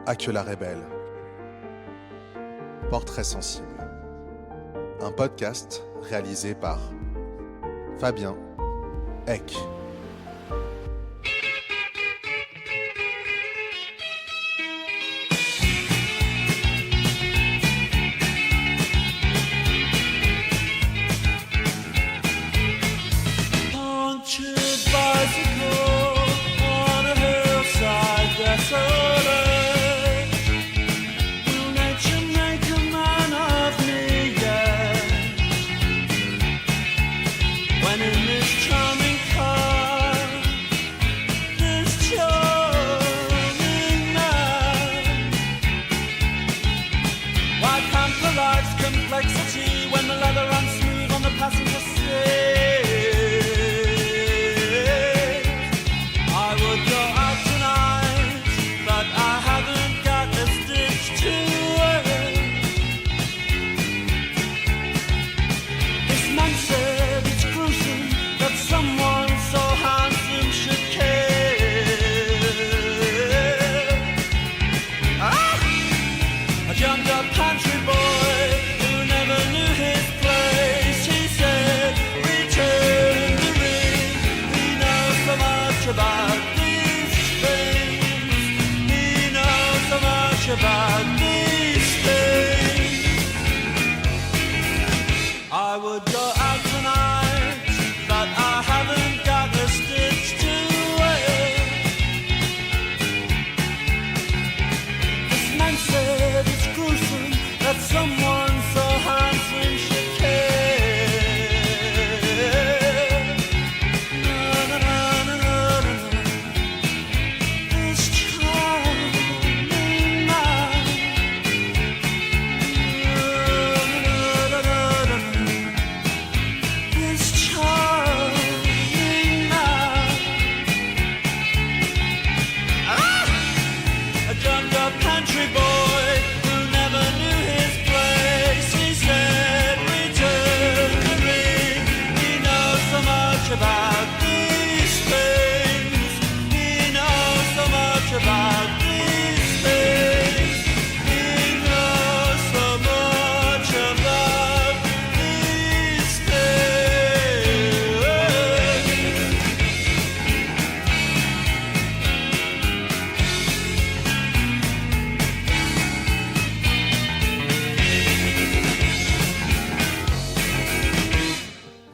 Aquila Rebelle. Portrait sensible. Un podcast réalisé par Fabien Eck.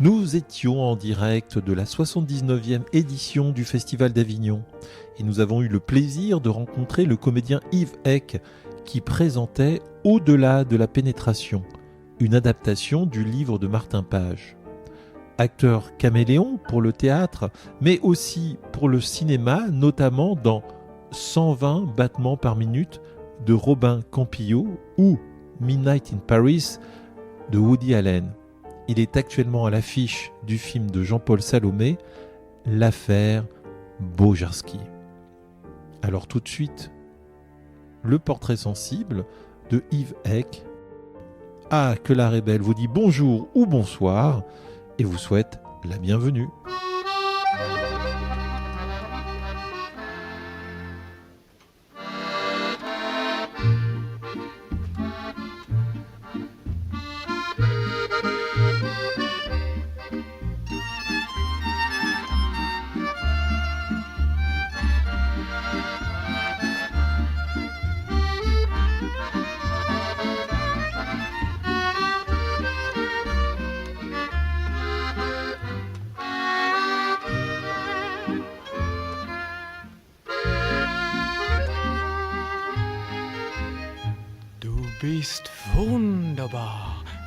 Nous étions en direct de la 79e édition du Festival d'Avignon et nous avons eu le plaisir de rencontrer le comédien Yves Eck qui présentait Au-delà de la pénétration, une adaptation du livre de Martin Page. Acteur caméléon pour le théâtre, mais aussi pour le cinéma, notamment dans 120 battements par minute de Robin Campillo ou Midnight in Paris de Woody Allen. Il est actuellement à l'affiche du film de Jean-Paul Salomé, L'affaire Bojarski. Alors tout de suite, le portrait sensible de Yves Eck. Aquila Rebelle vous dit bonjour ou bonsoir et vous souhaite la bienvenue.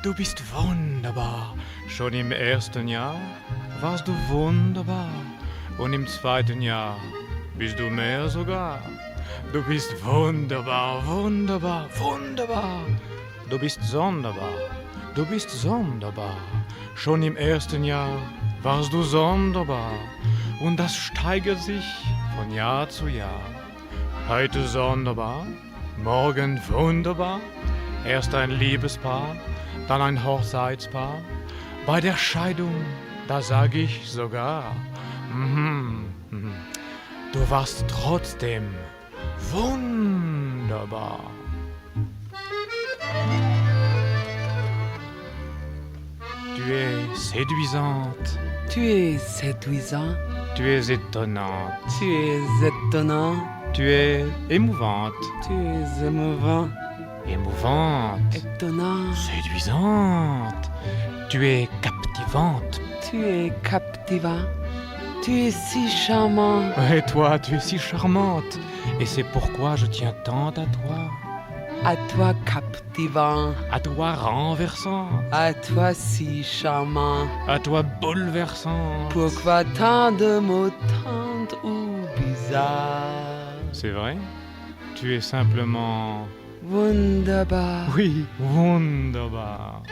Du bist wunderbar. Schon im ersten Jahr warst du wunderbar. Und im zweiten Jahr bist du mehr sogar. Du bist wunderbar, wunderbar, wunderbar. Du bist sonderbar, du bist sonderbar. Schon im ersten Jahr warst du sonderbar. Und das steigert sich von Jahr zu Jahr. Heute sonderbar, morgen wunderbar. Erst ein Liebespaar, dann ein Hochzeitspaar. Bei der Scheidung, da sag ich sogar, du warst trotzdem wunderbar. wunderbar. Tu es séduisante, Tu es séduisant, tu es étonnante, tu es étonnant, tu es émouvante, tu es émouvant, émouvante, étonnant, séduisante, tu es captivante. tu es captivant, tu es si charmant, Et toi, tu es si charmante, et c'est pourquoi je tiens tant à toi. à toi captivant, À toi renversant, à toi si charmant. à toi bouleversant. Pourquoi tant de mots tendres ou bizarres? C'est vrai? Tu es simplement... Wunderbar. Oui, wunderbar.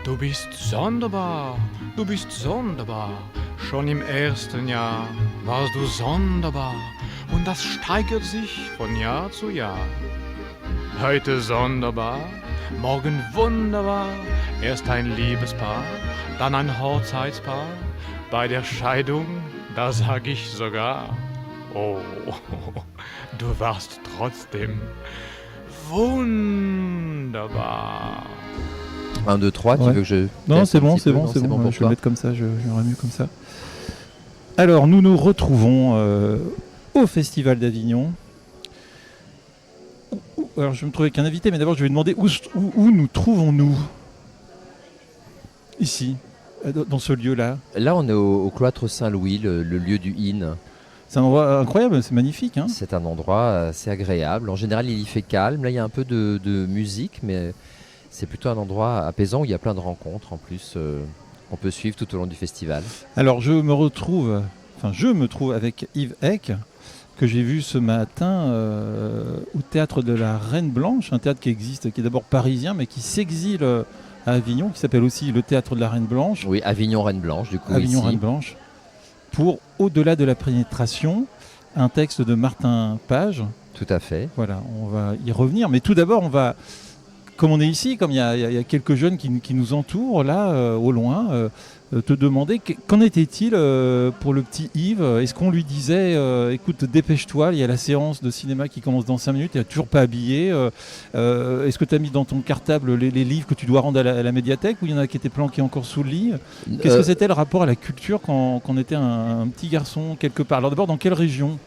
Du bist sonderbar, du bist sonderbar. Schon im ersten Jahr warst du sonderbar. Und das steigert sich von Jahr zu Jahr. Heute sonderbar, morgen wunderbar. Erst ein Liebespaar, dann ein Hochzeitspaar. Bei der Scheidung, da sag ich sogar, oh, du warst trotzdem wunderbar. 1, 2, 3, tu Ouais. veux que je... Non, teste c'est un bon, petit c'est peu bon, Non, c'est bon. pour Je vais toi. mettre comme ça, j'aimerais mieux comme ça. Alors, nous nous retrouvons au Festival d'Avignon. Alors, je vais me trouver avec un invité, mais d'abord, je vais demander où nous trouvons-nous ici, dans ce lieu-là. Là, on est au cloître Saint-Louis, le lieu du Inn. C'est un endroit incroyable, c'est magnifique. Hein. C'est un endroit assez agréable. En général, il y fait calme. Là, il y a un peu de musique, mais c'est plutôt un endroit apaisant où il y a plein de rencontres en plus qu'on peut suivre tout au long du festival. Alors, je me trouve avec Yves Eck, que j'ai vu ce matin au théâtre de la Reine Blanche, un théâtre qui existe, qui est d'abord parisien, mais qui s'exile à Avignon, qui s'appelle aussi le théâtre de la Reine Blanche. Oui, Avignon-Reine Blanche, du coup, Avignon ici. Reine Blanche, pour Au-delà de la pénétration, un texte de Martin Page. Tout à fait. Voilà, on va y revenir. Mais tout d'abord, on va, comme on est ici, comme il y a quelques jeunes qui nous entourent là, au loin, te demander qu'en était-il pour le petit Yves. Est-ce qu'on lui disait, écoute, dépêche-toi, il y a la séance de cinéma qui commence dans 5 minutes, il n'est toujours pas habillé. Est-ce que tu as mis dans ton cartable les livres que tu dois rendre à la médiathèque, ou il y en a qui étaient planqués encore sous le lit? Qu'est-ce que c'était le rapport à la culture quand on était un petit garçon quelque part? Alors d'abord, dans quelle région?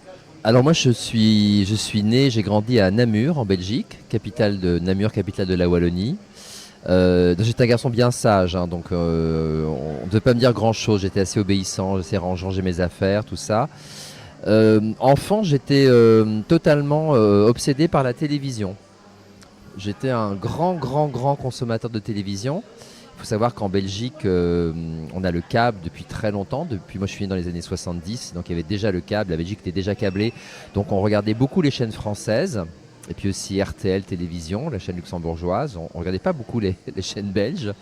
Alors moi, je suis né, j'ai grandi à Namur, en Belgique, capitale de la Wallonie. J'étais un garçon bien sage, hein, donc on ne devait pas me dire grand-chose. J'étais assez obéissant, j'essayais de ranger mes affaires, tout ça. Enfant, j'étais totalement obsédé par la télévision. J'étais un grand consommateur de télévision. Il faut savoir qu'en Belgique, on a le câble depuis très longtemps. Moi, je suis né dans les années 70, donc il y avait déjà le câble. La Belgique était déjà câblée. Donc on regardait beaucoup les chaînes françaises. Et puis aussi RTL Télévision, la chaîne luxembourgeoise. On ne regardait pas beaucoup les chaînes belges.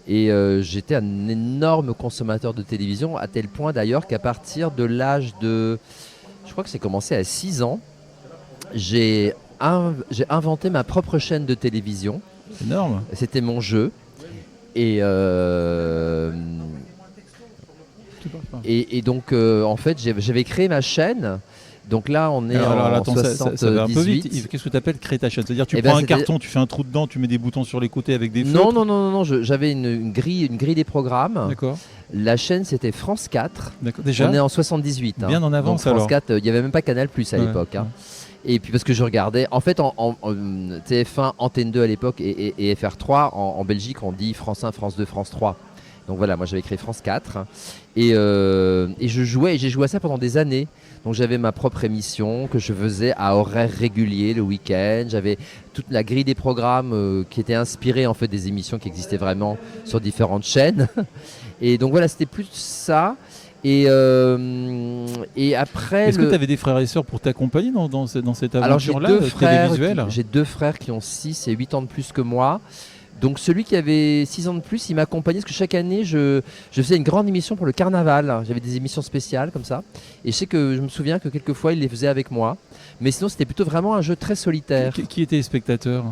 Et j'étais un énorme consommateur de télévision, à tel point d'ailleurs qu'à partir de l'âge de... Je crois que c'est commencé à 6 ans. J'ai inventé ma propre chaîne de télévision. Énorme. C'était mon jeu. Et donc, en fait, j'avais créé ma chaîne. Donc là, on est attends, 78. ça va un peu vite. Yves, qu'est-ce que tu appelles créer ta chaîne? C'est-à-dire tu prends un carton, tu fais un trou dedans, tu mets des boutons sur les côtés avec des feutres? Non. J'avais une grille des programmes. D'accord. La chaîne, c'était France 4. D'accord. Déjà. On est en 78. Bien en avance, donc, France alors. 4, il n'y avait même pas Canal+ à l'époque. Ouais. Et puis parce que je regardais, en fait, en TF1, Antenne 2 à l'époque et FR3, en Belgique, on dit France 1, France 2, France 3. Donc voilà, moi j'avais créé France 4 et j'ai joué à ça pendant des années. Donc j'avais ma propre émission que je faisais à horaires réguliers le week-end. J'avais toute la grille des programmes qui était inspirée en fait des émissions qui existaient vraiment sur différentes chaînes. Et donc voilà, c'était plus ça. Et après... Est-ce que tu avais des frères et sœurs pour t'accompagner dans cette aventure-là télévisuelle? J'ai 2 frères qui ont 6 et 8 ans de plus que moi. Donc celui qui avait 6 ans de plus, il m'accompagnait parce que chaque année, je faisais une grande émission pour le carnaval. J'avais des émissions spéciales comme ça. Et je me souviens que quelquefois, il les faisait avec moi. Mais sinon, c'était plutôt vraiment un jeu très solitaire. Qui étaient les spectateurs?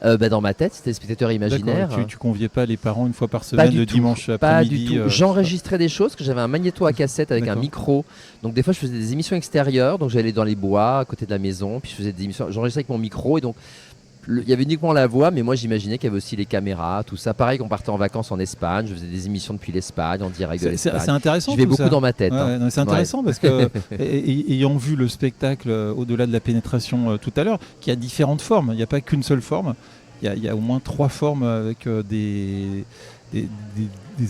Dans ma tête, c'était spectateur imaginaire. D'accord, tu conviais pas les parents une fois par semaine, le dimanche Pas après-midi du tout. J'enregistrais des choses, que j'avais un magnéto à cassette avec un micro. Donc des fois, je faisais des émissions extérieures. Donc j'allais dans les bois, à côté de la maison, puis je faisais des émissions. J'enregistrais avec mon micro et donc il y avait uniquement la voix, mais moi j'imaginais qu'il y avait aussi les caméras, tout ça. Pareil, qu'on partait en vacances en Espagne, je faisais des émissions depuis l'Espagne, en direct de l'Espagne. C'est intéressant. Je vais beaucoup dans ma tête. Non, c'est intéressant parce que, ayant vu le spectacle au-delà de la pénétration tout à l'heure, qui a différentes formes, il n'y a pas qu'une seule forme, il y a au moins 3 formes avec des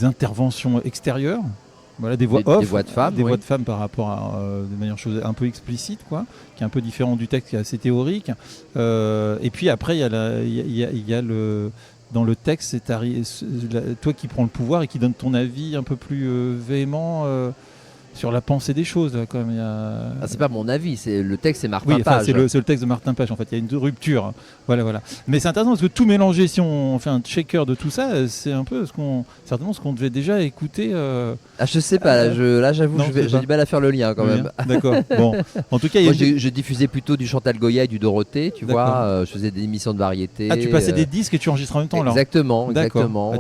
interventions extérieures. Voilà, des voix off, des voix de femmes, voix de femmes par rapport à de manière chose un peu explicite, quoi, qui est un peu différent du texte, qui est assez théorique. Et puis après, il y a le dans le texte, c'est toi qui prends le pouvoir et qui donne ton avis un peu plus véhément sur la pensée des choses. Là, quand même. C'est pas mon avis, c'est le texte, c'est Martin Page. C'est le texte de Martin Page. En fait, il y a une rupture. Voilà. Mais c'est intéressant parce que tout mélanger, si on fait un checker de tout ça, c'est un peu certainement ce qu'on devait déjà écouter. Je sais pas. Là, j'avoue, j'ai du mal à faire le lien quand même. D'accord. Bon, en tout cas, moi, je diffusais plutôt du Chantal Goya et du Dorothée. Tu vois, je faisais des émissions de variété. Tu passais des disques et tu enregistrais en même temps là. Exactement.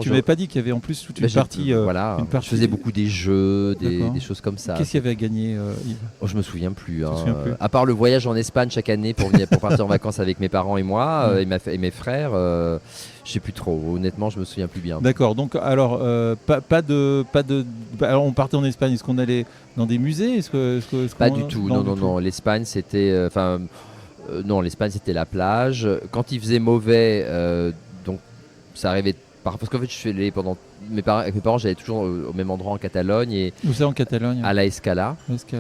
Tu m'avais pas dit qu'il y avait en plus toute une partie. Je faisais beaucoup des jeux, des choses comme ça. Qu'est-ce qu'il y avait à gagner, Yves ? Je me souviens plus. À part le voyage en Espagne chaque année pour partir en vacances avec mes parents et moi et mes frères, je sais plus trop. Honnêtement, je me souviens plus bien. D'accord. Donc, alors, alors, on partait en Espagne. Est-ce qu'on allait dans des musées ? Pas du tout. Non. L'Espagne, c'était, non, l'Espagne, c'était la plage. Quand il faisait mauvais, donc ça arrivait. Parce qu'en fait, je suis allé avec mes parents, j'allais toujours au même endroit en Catalogne. Où c'est en Catalogne ? À la Escala.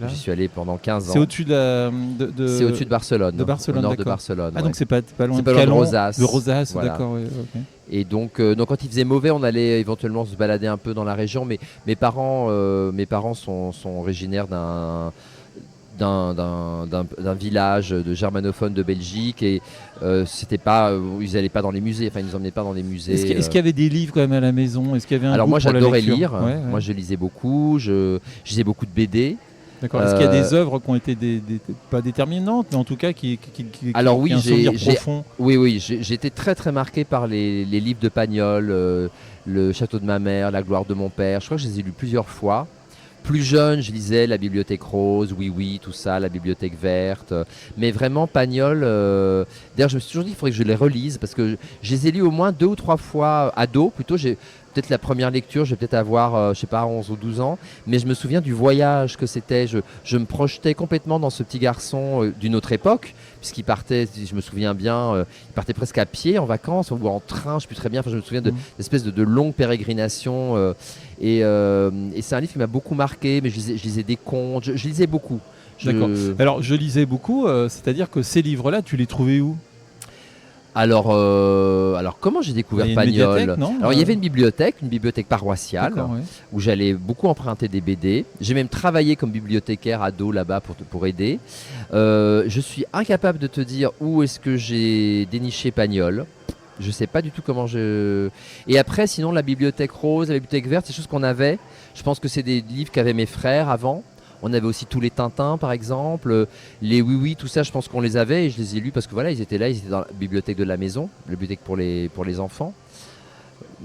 J'y suis allé pendant 15 ans. C'est au-dessus C'est au-dessus de Barcelone. De Barcelone, au nord de Barcelone. Ah, donc c'est pas loin de Rosas. De Rosas, voilà. D'accord. Oui, okay. Et donc, quand il faisait mauvais, on allait éventuellement se balader un peu dans la région. Mais mes parents sont originaires d'un village de germanophone de Belgique et ils n'allaient pas dans les musées, ils nous emmenaient pas dans les musées. Est-ce qu'il y avait des livres quand même à la maison ? Est-ce qu'il y avait Alors moi j'adorais lire, ouais. Moi je lisais beaucoup, je lisais beaucoup de BD. D'accord. Est-ce qu'il y a des œuvres qui ont été pas déterminantes, mais en tout cas qui alors oui, un souvenir profond ? Oui, j'ai été très très marqué par les livres de Pagnol, Le Château de ma mère, La gloire de mon père. Je crois que je les ai lus plusieurs fois. Plus jeune, je lisais La Bibliothèque rose, Oui, tout ça, La Bibliothèque verte. Mais vraiment, Pagnol, d'ailleurs, je me suis toujours dit qu'il faudrait que je les relise parce que je les ai lus au moins 2 ou 3 fois ado. Plutôt, peut-être la première lecture, je vais peut-être avoir, 11 ou 12 ans. Mais je me souviens du voyage que c'était. Je me projetais complètement dans ce petit garçon d'une autre époque, puisqu'il partait, si je me souviens bien, il partait presque à pied en vacances ou en train, je ne sais plus très bien. Je me souviens d'espèces de longues pérégrinations. Et c'est un livre qui m'a beaucoup marqué, mais je lisais des contes, je lisais beaucoup. D'accord. Alors, je lisais beaucoup, c'est-à-dire que ces livres-là, tu les trouvais où ? Alors comment j'ai découvert Pagnol ? Alors il y avait une bibliothèque paroissiale, où j'allais beaucoup emprunter des BD. J'ai même travaillé comme bibliothécaire ado là-bas pour aider. Je suis incapable de te dire où est-ce que j'ai déniché Pagnol. Je sais pas du tout comment Et après, sinon, la Bibliothèque rose, la Bibliothèque verte, c'est des choses qu'on avait. Je pense que c'est des livres qu'avaient mes frères avant. On avait aussi tous les Tintins, par exemple, les Oui, tout ça, je pense qu'on les avait et je les ai lus parce que voilà, ils étaient dans la bibliothèque de la maison, la bibliothèque pour les enfants.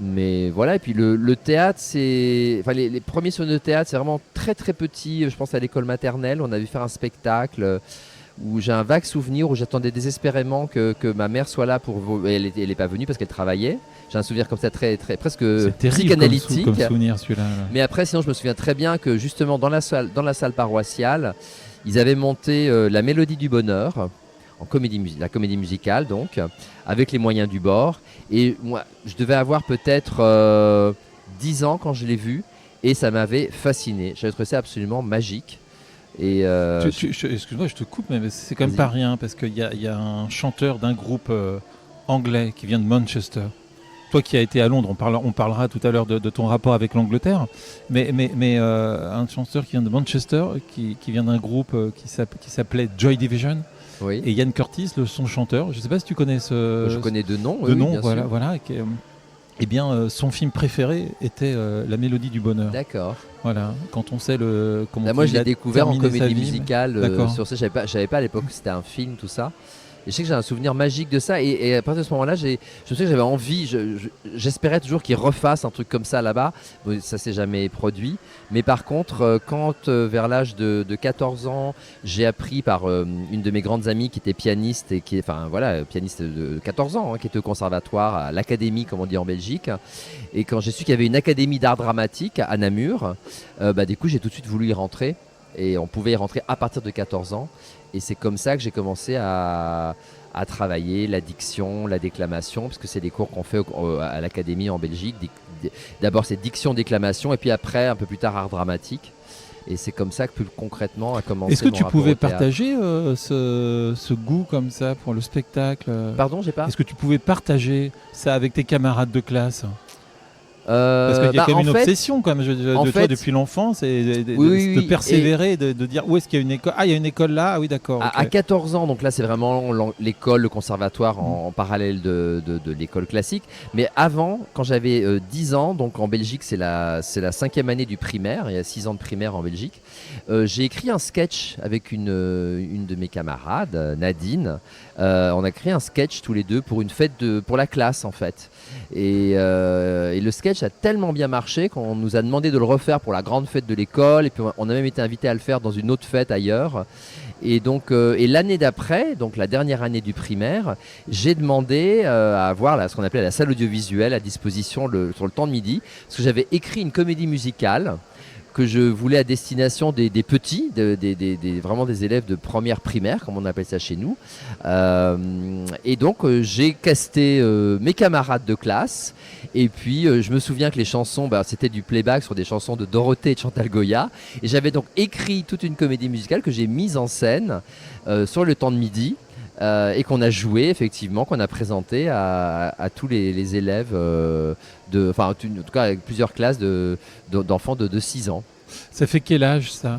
Mais voilà, et puis le théâtre, les premiers souvenirs de théâtre, c'est vraiment très très petit. Je pense à l'école maternelle, on a vu faire un spectacle où j'ai un vague souvenir où j'attendais désespérément que ma mère soit là elle n'est pas venue parce qu'elle travaillait. J'ai un souvenir comme ça très, très presque psychanalytique. Comme souvenir celui-là. Mais après, sinon, je me souviens très bien que justement dans la salle paroissiale, ils avaient monté La Mélodie du bonheur, la comédie musicale donc, avec les moyens du bord. Et moi, je devais avoir peut-être 10 ans quand je l'ai vu et ça m'avait fasciné. J'avais trouvé ça absolument magique. Et excuse-moi, je te coupe, mais c'est quand même pas rien parce qu'il y a un chanteur d'un groupe anglais qui vient de Manchester. Toi qui as été à Londres, on parlera tout à l'heure de ton rapport avec l'Angleterre, mais un chanteur qui vient de Manchester, qui vient d'un groupe qui s'appelait Joy Division. Oui. Et Ian Curtis, son chanteur, je ne sais pas si tu connais je connais de nom. De nom, bien sûr. Voilà. Eh bien, son film préféré était La Mélodie du bonheur. D'accord. Voilà, quand on sait comment. Moi, je l'ai découvert en comédie musicale. sur ça. J'avais pas à l'époque que c'était un film, tout ça. Et je sais que j'ai un souvenir magique de ça. Et à partir de ce moment-là, je sais que j'avais envie, j'espérais toujours qu'ils refassent un truc comme ça là-bas. Bon, ça s'est jamais produit. Mais par contre, quand vers l'âge de 14 ans, j'ai appris par une de mes grandes amies qui était pianiste, et pianiste de 14 ans, qui était au conservatoire, à l'académie, comme on dit en Belgique. Et quand j'ai su qu'il y avait une académie d'art dramatique à Namur, du coup, j'ai tout de suite voulu y rentrer. Et on pouvait y rentrer à partir de 14 ans. Et c'est comme ça que j'ai commencé à travailler la diction, la déclamation, parce que c'est des cours qu'on fait à l'académie en Belgique. D'abord c'est diction, déclamation, et puis après, un peu plus tard, art dramatique. Et c'est comme ça que plus concrètement a commencé. Est-ce que mon tu rapport pouvais au théâtre. partager ce goût comme ça pour le spectacle Pardon, j'ai pas. Est-ce que tu pouvais partager ça avec tes camarades de classe? Parce qu'il y a quand même une obsession quand même, de toi depuis l'enfance, et de persévérer, de dire où est-ce qu'il y a une école. Ah, il y a une école là, ah oui d'accord. À 14 ans, donc là c'est vraiment l'école, le conservatoire en parallèle de l'école classique. Mais avant, quand j'avais 10 ans, donc en Belgique c'est la 5e année du primaire, il y a 6 ans de primaire en Belgique, j'ai écrit un sketch avec une de mes camarades, Nadine. On a créé un sketch tous les deux pour une fête pour la classe en fait. Et le sketch a tellement bien marché qu'on nous a demandé de le refaire pour la grande fête de l'école, et puis on a même été invité à le faire dans une autre fête ailleurs. Et donc l'année d'après, donc la dernière année du primaire, j'ai demandé à avoir ce qu'on appelait la salle audiovisuelle à disposition sur le temps de midi, parce que j'avais écrit une comédie musicale que je voulais à destination des petits, vraiment des élèves de première primaire, comme on appelle ça chez nous. Et donc, j'ai casté mes camarades de classe. Et puis, je me souviens que les chansons, c'était du playback sur des chansons de Dorothée et de Chantal Goya. Et j'avais donc écrit toute une comédie musicale que j'ai mise en scène sur le temps de midi. Et qu'on a joué effectivement, qu'on a présenté à tous les élèves, en tout cas avec plusieurs classes d'enfants de 6 ans. Ça fait quel âge ça?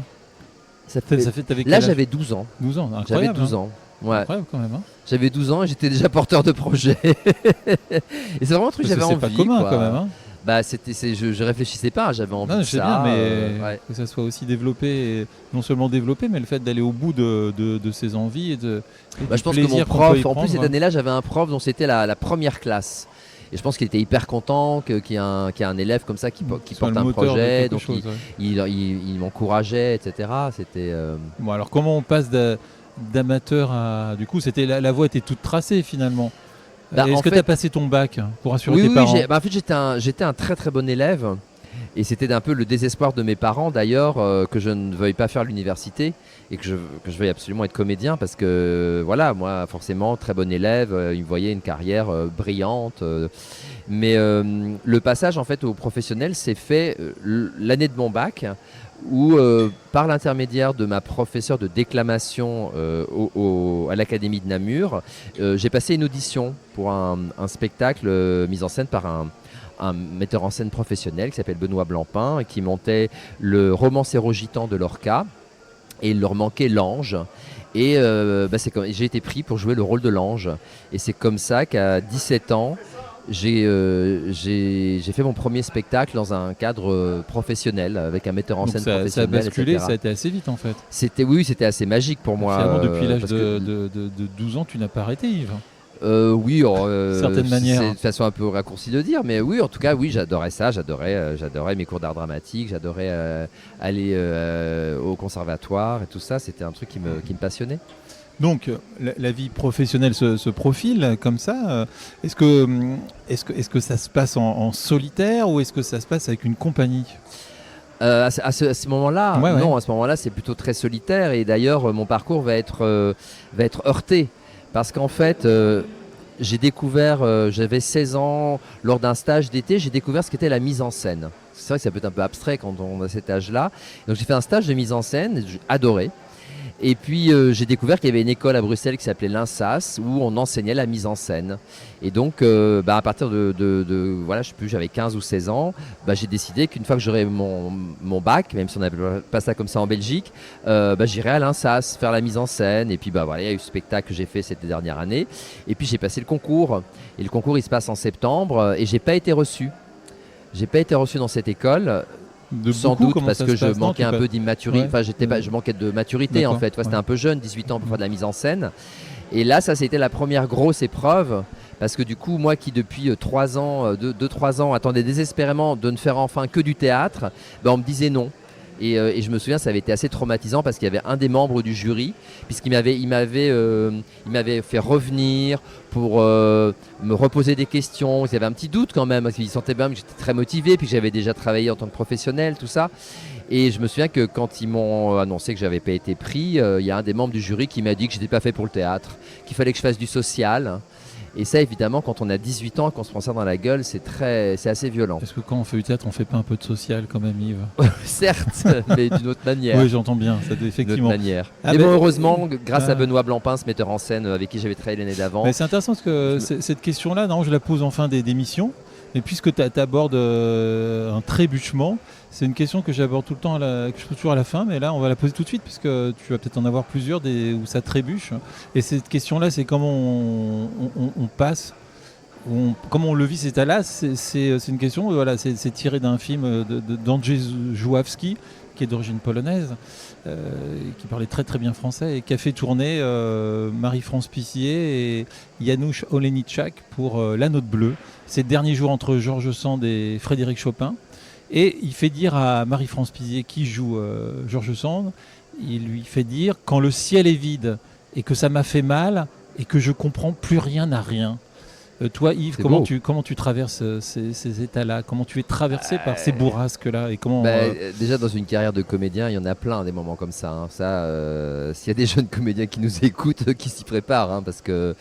Là j'avais 12 ans. 12 ans, incroyable. J'avais 12 ans. Ouais. Incroyable quand même. Hein. J'avais 12 ans et j'étais déjà porteur de projet. Et c'est vraiment un truc que j'avais envie. C'est pas commun quand même. Hein. Je réfléchissais pas, j'avais envie de je sais ça. Bien, mais que ça soit aussi développé, et non seulement développé, mais le fait d'aller au bout de ses envies et je pense que mon prof, en plus cette année-là, j'avais un prof dont c'était la première classe. Et je pense qu'il était hyper content qu'il y ait un élève comme ça qui porte un projet, donc il m'encourageait, etc. C'était. Bon, alors comment on passe d'amateur à, du coup, la voie était toute tracée finalement. Est-ce que tu as passé ton bac pour assurer tes parents? En fait, j'étais un très très bon élève. Et c'était un peu le désespoir de mes parents d'ailleurs, que je ne veuille pas faire l'université et que je veuille absolument être comédien, parce que voilà, moi forcément très bon élève, ils me voyaient une carrière brillante. Mais le passage en fait au professionnel s'est fait l'année de mon bac, où par l'intermédiaire de ma professeure de déclamation à l'Académie de Namur, j'ai passé une audition pour un spectacle mis en scène par un metteur en scène professionnel qui s'appelle Benoît Blancpain, et qui montait le Romancero gitan de Lorca, et il leur manquait l'ange. Et j'ai été pris pour jouer le rôle de l'ange. Et c'est comme ça qu'à 17 ans, j'ai fait mon premier spectacle dans un cadre professionnel avec un metteur en scène professionnel. Ça a basculé, etc. Ça a été assez vite en fait. C'était assez magique pour moi. Finalement, depuis l'âge de 12 ans, tu n'as pas arrêté, Yves. Oui, certaine manière. C'est une façon un peu raccourcie de dire, mais oui, en tout cas, oui, j'adorais ça, j'adorais mes cours d'art dramatique, j'adorais aller au conservatoire et tout ça, c'était un truc qui me passionnait. Donc, la vie professionnelle se profile comme ça. Est-ce que ça se passe en solitaire, ou est-ce que ça se passe avec une compagnie? À ce moment-là, non, à ce moment-là, c'est plutôt très solitaire, et d'ailleurs, mon parcours va être heurté. Parce qu'en fait, j'ai découvert, j'avais 16 ans, lors d'un stage d'été, j'ai découvert ce qu'était la mise en scène. C'est vrai que ça peut être un peu abstrait quand on a cet âge-là. Donc j'ai fait un stage de mise en scène, j'ai adoré. Et puis j'ai découvert qu'il y avait une école à Bruxelles qui s'appelait l'INSAS, où on enseignait la mise en scène. Et donc à partir voilà, je sais plus, j'avais 15 ou 16 ans, j'ai décidé qu'une fois que j'aurais mon bac, même si on n'appelle pas ça comme ça en Belgique, j'irais à l'INSAS faire la mise en scène. Et puis voilà, il y a eu ce spectacle que j'ai fait cette dernière année. Et puis j'ai passé le concours. Et le concours il se passe en septembre, et j'ai pas été reçu. J'ai pas été reçu dans cette école. Sans beaucoup, doute comment parce ça que se je passe? Non, manquais tu un peux- peu d'immaturité. Ouais. Enfin, je manquais de maturité en D'accord, fait. C'était ouais. un peu jeune, 18 ans pour faire de la mise en scène. Et là, ça c'était la première grosse épreuve parce que du coup, moi qui depuis 3 ans, 2-3 ans, attendais désespérément de ne faire enfin que du théâtre, on me disait non. Et je me souviens, ça avait été assez traumatisant parce qu'il y avait un des membres du jury, puisqu'il m'avait fait revenir pour me reposer des questions. Il y avait un petit doute quand même, parce qu'il sentait bien que j'étais très motivé, puis que j'avais déjà travaillé en tant que professionnel, tout ça. Et je me souviens que quand ils m'ont annoncé que j'avais pas été pris, il y a un des membres du jury qui m'a dit que j'étais pas fait pour le théâtre, qu'il fallait que je fasse du social. Et ça, évidemment, quand on a 18 ans et qu'on se prend ça dans la gueule, c'est assez violent. Est-ce que quand on fait du théâtre, on fait pas un peu de social quand même, Yves? Certes, mais d'une autre manière. Oui, j'entends bien, ça doit D'une autre effectivement. manière. Ah Mais ben, bon, heureusement, grâce ah. à Benoît Blancpain, ce metteur en scène avec qui j'avais travaillé l'année d'avant. Mais c'est intéressant parce que cette question-là, non, je la pose en fin d'émission. Mais puisque tu abordes un trébuchement, c'est une question que j'aborde tout le temps, que je pose toujours à la fin, mais là on va la poser tout de suite puisque tu vas peut-être en avoir plusieurs où ça trébuche. Et cette question-là, c'est comment on passe, comment on le vit cet état-là. C'est une question, voilà, c'est tiré d'un film d'Andrzej Żuławski, qui est d'origine polonaise, qui parlait très très bien français et qui a fait tourner Marie-France Pissier et Janusz Oleniczak pour La Note Bleue. C'est le dernier jour entre Georges Sand et Frédéric Chopin. Et il fait dire à Marie-France Pissier, qui joue Georges Sand, il lui fait dire « Quand le ciel est vide et que ça m'a fait mal et que je comprends plus rien à rien ». Toi, Yves, comment tu traverses ces états-là? Comment tu es traversé par ces bourrasques-là et comment, Déjà, dans une carrière de comédien, il y en a plein des moments comme ça. Hein. S'il y a des jeunes comédiens qui nous écoutent, qui s'y préparent, hein, parce que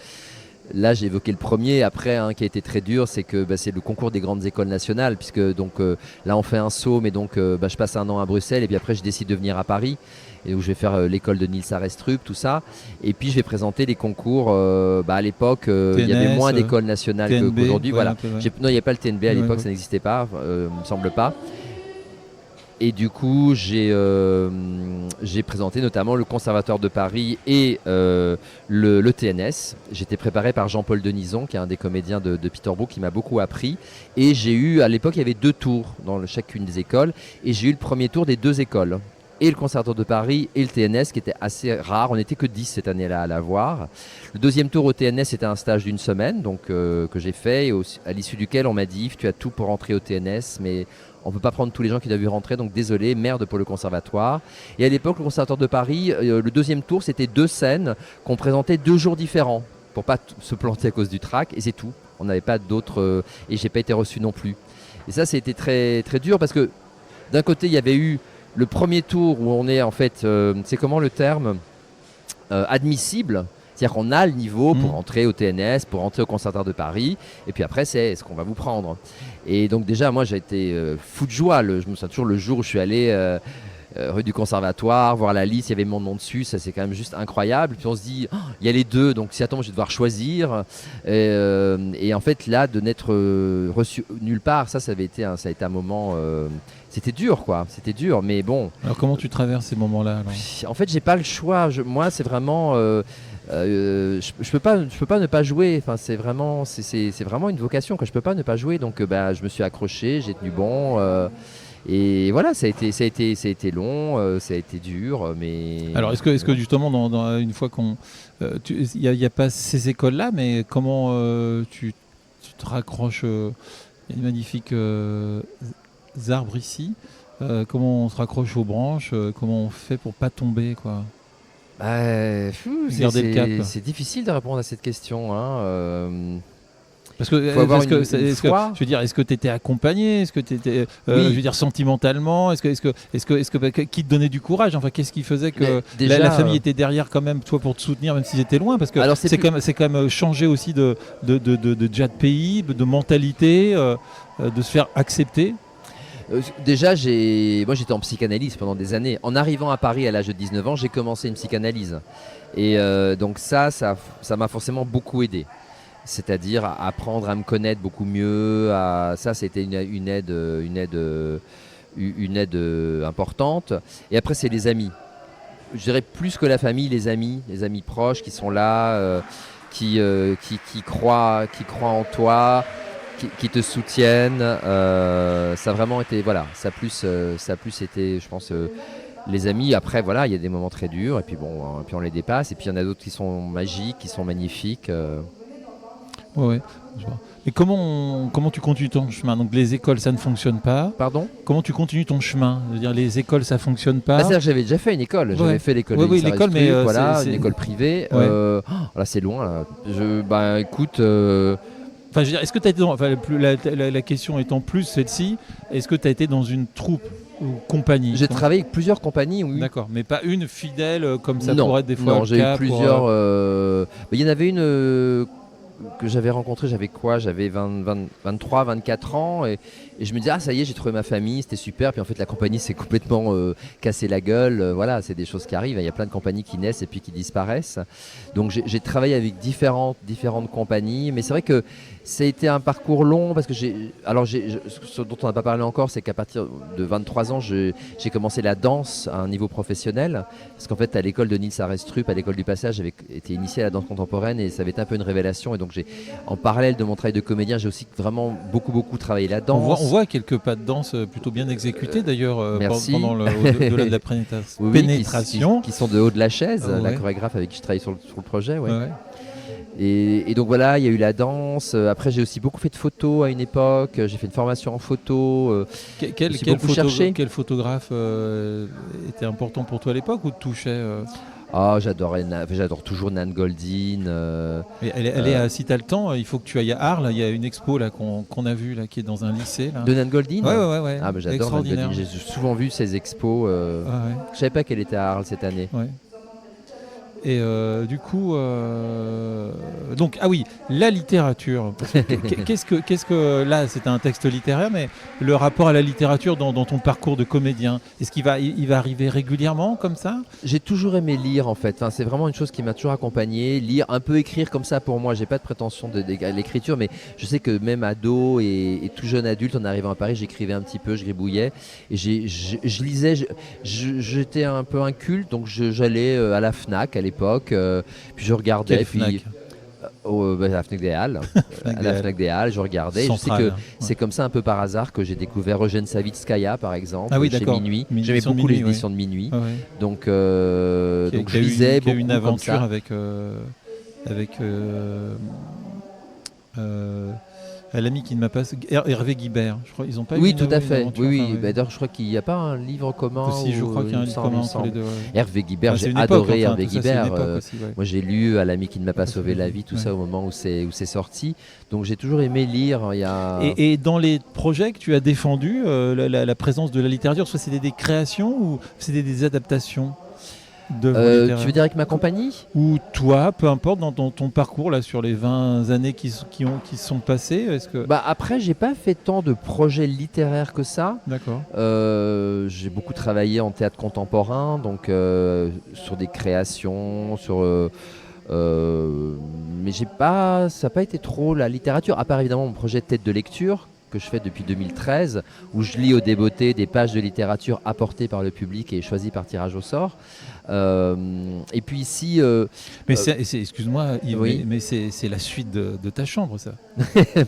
là, j'ai évoqué le premier. Après, qui a été très dur, c'est que c'est le concours des grandes écoles nationales, puisque donc là, on fait un saut, mais donc je passe un an à Bruxelles et puis après, je décide de venir à Paris. Et où je vais faire l'école de Niels Arestrup, tout ça. Et puis je vais présenter les concours. À l'époque, il y avait moins d'écoles nationales qu'aujourd'hui. Voilà. Non, il n'y avait pas le TNB à l'époque, ça n'existait pas, il me semble pas. Et du coup, j'ai présenté notamment le Conservatoire de Paris et le TNS. J'étais préparé par Jean-Paul Denison, qui est un des comédiens de Peter Brook, qui m'a beaucoup appris. Et j'ai eu, à l'époque, il y avait 2 tours dans chacune des écoles. Et j'ai eu le premier tour des 2 écoles. Et le Conservatoire de Paris et le TNS, qui était assez rare. On n'était que 10 cette année-là à l'avoir. Le deuxième tour au TNS, c'était un stage d'1 semaine que j'ai fait, et à l'issue duquel on m'a dit « Yves, tu as tout pour rentrer au TNS, mais on ne peut pas prendre tous les gens qui doivent y rentrer, donc désolé, merde pour le Conservatoire ». Et à l'époque, le Conservatoire de Paris, le deuxième tour, c'était 2 scènes qu'on présentait 2 jours différents, pour pas se planter à cause du track, et c'est tout. On n'avait pas d'autres... et j'ai pas été reçu non plus. Et ça, c'était très, très dur, parce que d'un côté, il y avait eu le premier tour où on est en fait, c'est comment le terme, admissible, c'est-à-dire qu'on a le niveau pour entrer au TNS, pour entrer au Conservatoire de Paris, et puis après c'est est-ce qu'on va vous prendre. Et donc déjà moi j'ai été fou de joie, je me souviens toujours le jour où je suis allé rue du Conservatoire, voir la liste, il y avait mon nom dessus, ça c'est quand même juste incroyable. Puis on se dit, il y a les 2, donc si attends, je vais devoir choisir. Et en fait là, de n'être reçu nulle part, ça a été un moment... c'était dur, quoi. C'était dur, mais bon. Alors comment tu traverses ces moments-là alors ? En fait, j'ai pas le choix. Moi, c'est vraiment... je peux pas ne pas jouer. Enfin, c'est vraiment une vocation, quoi. Je peux pas ne pas jouer. Donc, je me suis accroché, j'ai tenu bon. Et voilà, ça a été long, ça a été dur, mais... Alors, est-ce que justement, une fois qu'on... Il n'y a pas ces écoles-là, mais comment tu te raccroches... Il y a des magnifiques arbres ici. Comment on se raccroche aux branches, comment on fait pour pas tomber, quoi. Garder le cap. C'est difficile de répondre à cette question, hein. Parce que, je veux dire, est-ce que tu étais accompagné, est-ce que tu étais, oui. Je veux dire, sentimentalement, est-ce que qui te donnait du courage, enfin, qu'est-ce qui faisait que déjà, la famille était derrière quand même, toi, pour te soutenir, même s'ils étaient loin, parce que c'est quand même changer aussi déjà de pays, de mentalité, de se faire accepter. Déjà, moi j'étais en psychanalyse pendant des années. En arrivant à Paris à l'âge de 19 ans, j'ai commencé une psychanalyse. Et donc ça m'a forcément beaucoup aidé. C'est-à-dire à apprendre à me connaître beaucoup mieux. Ça, c'était une aide importante. Et après, c'est les amis. Je dirais plus que la famille, les amis proches qui sont là, qui croient en toi, qui te soutiennent. Ça a vraiment été, voilà, ça a plus été, je pense, les amis. Après, voilà, il y a des moments très durs, et puis bon, puis on les dépasse. Et puis il y en a d'autres qui sont magiques, qui sont magnifiques. Ouais. Je vois. Et comment tu continues ton chemin? Donc les écoles, ça ne fonctionne pas. Pardon? Comment tu continues ton chemin? Je veux dire, les écoles, ça fonctionne pas. C'est-à-dire que j'avais déjà fait une école. J'avais fait l'école. Oui, l'école, mais voilà, c'est une école privée. Ouais. Là, c'est loin. Là. Écoute. Enfin, je veux dire, est-ce que tu as été dans... enfin, la question étant plus celle-ci, est-ce que tu as été dans une troupe ou compagnie? J'ai travaillé avec plusieurs compagnies, oui. D'accord, mais pas une fidèle comme ça non, pourrait être des fois non, le j'ai cas eu plusieurs. Il y en avait une que j'avais rencontrée, j'avais 23, 24 ans, et je me disais, ça y est, j'ai trouvé ma famille, c'était super. Puis en fait, la compagnie s'est complètement cassé la gueule. Voilà, c'est des choses qui arrivent. Il y a plein de compagnies qui naissent et puis qui disparaissent. Donc j'ai travaillé avec différentes compagnies, mais c'est vrai que ça a été un parcours long parce que ce dont on n'a pas parlé encore, c'est qu'à partir de 23 ans, j'ai commencé la danse à un niveau professionnel. Parce qu'en fait, à l'école de Niels Arestrup, à l'école du Passage, j'avais été initié à la danse contemporaine et ça avait été un peu une révélation. Et donc, en parallèle de mon travail de comédien, j'ai aussi vraiment beaucoup travaillé la danse. On voit quelques pas de danse plutôt bien exécutés d'ailleurs pendant au-delà de la pénétration. Qui sont de haut de la chaise, Ouais. la chorégraphe avec qui je travaille sur le projet. Ouais. Ouais. Et donc voilà, il y a eu la danse. Après, j'ai aussi beaucoup fait de photos à une époque. J'ai fait une formation en photo. Quel photographe était important pour toi à l'époque ou te touchait j'adore toujours Nan Goldin. Elle est si t'as le temps, il faut que tu ailles à Arles. Il y a une expo là qu'on a vue là, qui est dans un lycée. Là. De Nan Goldin. Ouais. Ah, j'adore Nan Goldin. J'ai souvent vu ses expos. Je savais pas qu'elle était à Arles cette année. Ouais. Et du coup, donc la littérature. Qu'est-ce que là, c'est un texte littéraire, mais le rapport à la littérature dans ton parcours de comédien, est-ce qu'il va arriver régulièrement comme ça? J'ai toujours aimé lire en fait. Enfin, c'est vraiment une chose qui m'a toujours accompagné. Lire, un peu écrire comme ça pour moi. J'ai pas de prétention à l'écriture, mais je sais que même ado et tout jeune adulte, en arrivant à Paris, j'écrivais un petit peu, je gribouillais et je lisais. J'étais un peu inculte, donc j'allais à la Fnac à l'époque, puis je regardais. Quelle Fnac? À la Fnac des Halles. À la Fnac des Halles, je regardais. Centrale, je sais que c'est comme ça un peu par hasard que j'ai découvert Eugène Savitskaya par exemple, chez Minuit. J'aimais beaucoup les éditions de Minuit. Donc je lisais beaucoup. Il y a eu une aventure avec l'ami qui ne m'a pas... Hervé Guibert, je crois. Ils ont pas eu tout à fait. Oui. Enfin, D'ailleurs, je crois qu'il n'y a pas un livre commun. Si, je crois qu'il y a un livre commun entre les deux. Hervé Guibert, j'ai adoré Hervé Guibert. Moi, j'ai lu À l'ami qui ne m'a pas sauvé la vie, tout ça au moment où c'est sorti. Donc, j'ai toujours aimé lire. Et dans les projets que tu as défendus, la présence de la littérature, soit c'était des créations ou c'était des adaptations? Tu veux dire avec ma compagnie? Ou toi, peu importe, dans ton parcours là, sur les 20 années qui se sont passées, est-ce que... Après, j'ai pas fait tant de projets littéraires que ça. D'accord. J'ai beaucoup travaillé en théâtre contemporain, donc sur des créations, mais ça n'a pas été trop la littérature, à part évidemment mon projet Tête de lecture, que je fais depuis 2013, où je lis au débeauté des pages de littérature apportées par le public et choisies par tirage au sort. Et puis ici... excuse-moi Yves, mais c'est la suite de ta chambre, ça.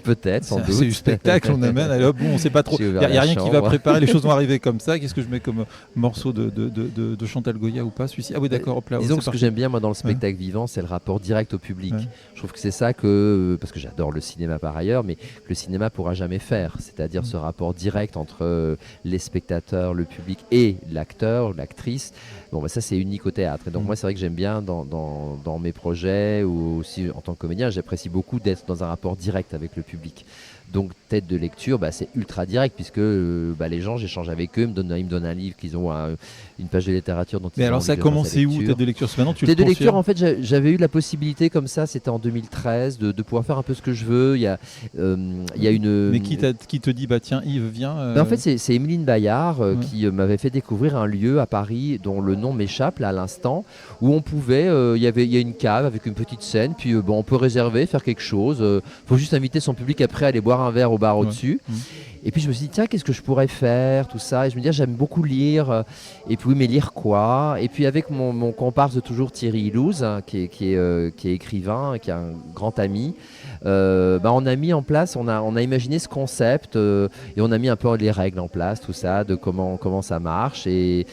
Peut-être, sans doute. C'est du spectacle, on amène, alors on ne sait pas trop. Il n'y a rien qui va préparer, les choses vont arriver comme ça. Qu'est-ce que je mets comme morceau de Chantal Goya ou pas, celui-ci? Ah oui, d'accord, hop là. Disons que ce que j'aime bien moi dans le spectacle vivant, c'est le rapport direct au public. Je trouve que c'est ça parce que j'adore le cinéma par ailleurs, mais le cinéma pourra jamais faire, c'est-à-dire ce rapport direct entre les spectateurs, le public et l'acteur, l'actrice. Bon, ça c'est unique au théâtre. Et donc moi c'est vrai que j'aime bien dans mes projets ou aussi en tant que comédien, j'apprécie beaucoup d'être dans un rapport direct avec le public. Donc Tête de lecture, c'est ultra direct puisque les gens, j'échange avec eux, ils me donnent un livre, qu'ils ont une page de littérature dont ils ont envie. Mais alors ça a commencé où, Tête de lecture? Tête de lecture, en fait, j'avais eu la possibilité comme ça, c'était en 2013, de pouvoir faire un peu ce que je veux. Il y a une... Mais qui te dit, tiens Yves, viens En fait, c'est Emeline Bayard qui m'avait fait découvrir un lieu à Paris dont le nom m'échappe là à l'instant, où on pouvait, il y a une cave avec une petite scène, puis on peut réserver, faire quelque chose. Faut juste inviter son public après à aller boire un verre au bar au-dessus. Et puis je me suis dit, tiens, qu'est-ce que je pourrais faire, tout ça. Et je me dis, j'aime beaucoup lire. Et puis oui, mais lire quoi? Et puis avec mon comparse de toujours, Thierry Ilouz, hein, qui est écrivain, qui est un grand ami, on a mis en place, on a imaginé ce concept et on a mis un peu les règles en place, tout ça, de comment ça marche. Et